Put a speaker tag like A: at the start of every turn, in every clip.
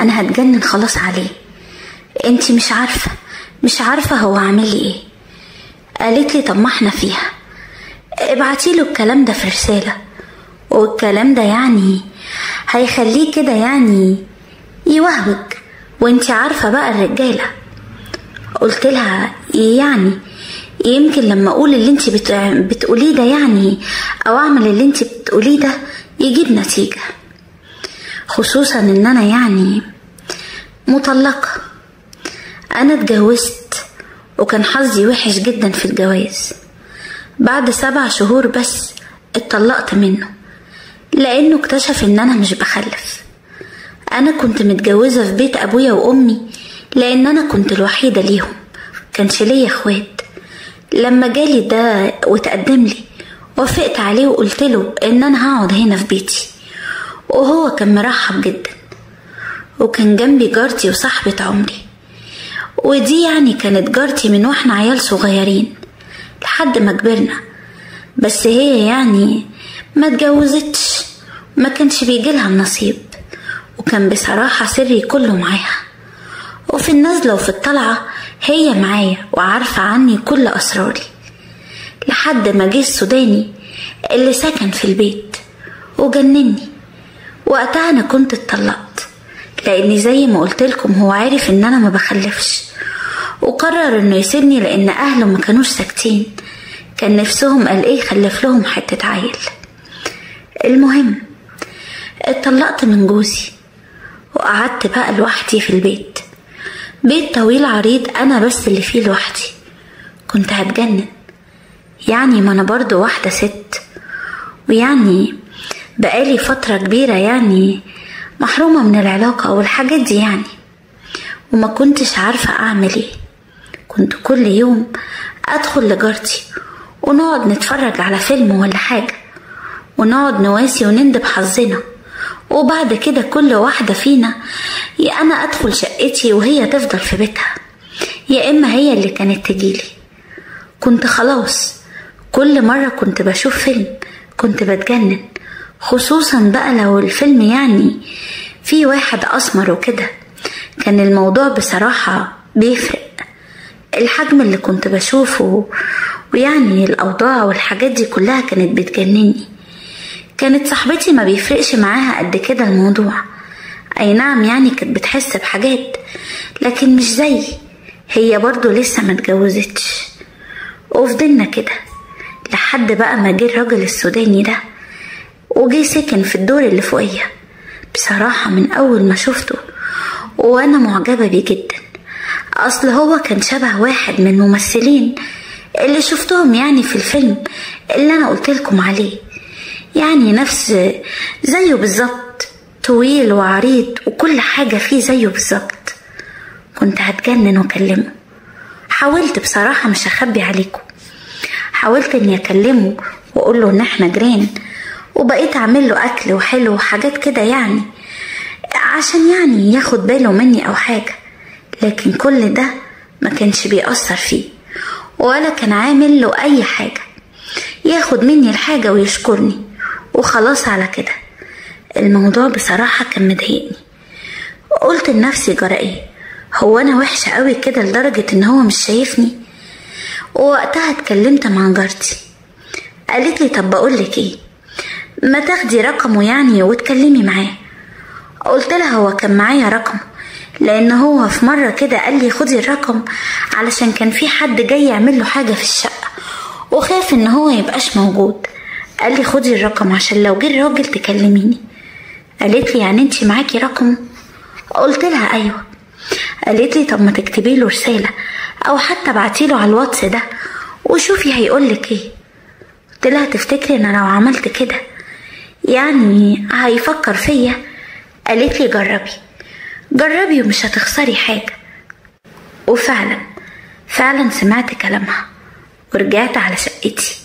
A: انا هتجنن خلاص عليه. انتي مش عارفة هو عامل لي ايه. قالت لي طب ما احنا فيها، ابعتيله الكلام ده في رسالة، والكلام ده يعني هيخليه كده يعني يوهوج، وانتي عارفة بقى الرجالة. قلت لها يعني يمكن لما اقول اللي انتي بتقوليه ده يعني، او اعمل اللي انتي بتقوليه ده يجيب نتيجة، خصوصا ان انا يعني مطلقة. انا اتجوزت وكان حظي وحش جدا في الجواز. بعد 7 شهور بس اتطلقت منه، لانه اكتشف ان انا مش بخلف. انا كنت متجوزة في بيت ابويا وامي لان انا كنت الوحيدة ليهم، كانش ليا اخوات. لما جالي ده وتقدم لي وافقت عليه وقلت له ان انا هقعد هنا في بيتي، وهو كان مرحب جدا. وكان جنبي جارتي وصاحبة عمري، ودي يعني كانت جارتي من واحنا عيال صغيرين لحد ما كبرنا. بس هي يعني ما اتجوزتش، ما كانش بيجيلها النصيب، وكان بصراحة سري كله معاها. وفي النزلة وفي الطلعة هي معايا وعارفة عني كل أسراري، لحد ما جه السوداني اللي سكن في البيت وجنني. وقتها أنا كنت اتطلقت، لأني زي ما قلتلكم هو عارف إن أنا ما بخلفش، وقرر إنه يسيبني لأن أهله ما كانوش ساكتين، كان نفسهم قال إيه يخلف لهم حتة عيل. المهم اتطلقت من جوزي وقعدت بقى لوحدي في البيت، بيت طويل عريض أنا بس اللي فيه لوحدي. كنت هتجنن يعني، ما أنا برضو واحدة ست، ويعني بقالي فترة كبيرة يعني محرومة من العلاقة والحاجات دي يعني، وما كنتش عارفة أعمل إيه. كنت كل يوم أدخل لجارتي ونقعد نتفرج على فيلم ولا حاجة، ونقعد نواسي وندب حظنا، وبعد كده كل واحدة فينا يا أنا أدخل شقتي وهي تفضل في بيتها، يا إما هي اللي كانت تجيلي. كنت خلاص كل مرة كنت بشوف فيلم كنت بتجنن، خصوصا بقى لو الفيلم يعني فيه واحد أسمر وكده. كان الموضوع بصراحة بيفرق، الحجم اللي كنت بشوفه ويعني الأوضاع والحاجات دي كلها كانت بتجنني. كانت صاحبتي ما بيفرقش معاها قد كده الموضوع، أي نعم يعني كانت بتحس بحاجات، لكن مش زي هي برضو لسه ما اتجوزتش. وفضلنا كده لحد بقى ما جه الراجل السوداني ده، وجي سكن في الدور اللي فوقيا. بصراحة من أول ما شفته وأنا معجبة بيه جدا، أصل هو كان شبه واحد من الممثلين اللي شفتهم يعني في الفيلم اللي أنا قلتلكم عليه، يعني نفس زيه بالظبط، طويل وعريض وكل حاجة فيه زيه بالظبط. كنت هتجنن وأكلمه. حاولت بصراحة مش هخبي عليكم، حاولت اني اكلمه واقول له ان احنا جيران، وبقيت اعمل له اكل وحلو وحاجات كده يعني عشان يعني ياخد باله مني او حاجة، لكن كل ده ما كانش بيأثر فيه، ولا كان عامل له اي حاجة. ياخد مني الحاجة ويشكرني وخلاص على كده. الموضوع بصراحة كان مضايقني، وقلت لنفسي جرى ايه، هو انا وحشة قوي كده لدرجة ان هو مش شايفني؟ ووقتها اتكلمت مع جارتي، قالت لي طب بقولك ايه، ما تاخدي رقمه يعني وتكلمي معاه. قلت لها هو كان معايا رقمه، لان هو في مرة كده قال لي خدي الرقم علشان كان في حد جاي يعمل له حاجة في الشقة وخاف ان هو يبقاش موجود. قال لي خدي الرقم عشان لو جه الراجل تكلميني. قالت لي يعني انتي معاكي رقمه؟ قلت لها ايوه. قالت لي طب ما تكتبي له رسالة او حتى بعتيله على الواتس ده وشوفي هيقولك ايه. قلت لها تفتكري ان لو عملت كده يعني هيفكر فيا؟ قالت لي جربي ومش هتخسري حاجة. وفعلا سمعت كلامها ورجعت على شقتي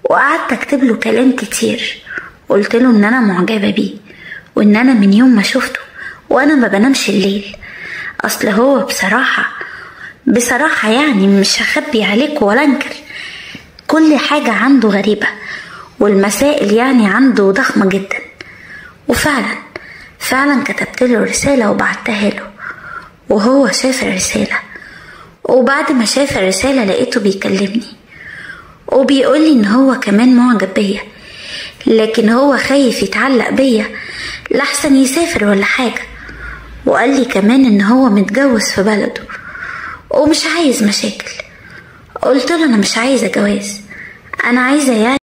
A: وقعدت اكتب له كلام كتير. قلت له ان انا معجبة بيه، وان انا من يوم ما شفته وانا ما بنامش الليل. اصل هو بصراحة يعني مش هخبي عليك ولا انكر، كل حاجة عنده غريبة، والمسائل يعني عنده ضخمة جدا. وفعلا فعلا كتبت له رسالة وبعتها له، وهو شاف الرسالة، وبعد ما شاف الرسالة لقيته بيكلمني وبيقولي ان هو كمان معجب بيا، لكن هو خايف يتعلق بيا لحسن يسافر ولا حاجة، وقال لي كمان ان هو متجوز في بلده ومش عايز مشاكل. قلت له انا مش عايزة جواز، انا عايزة يعني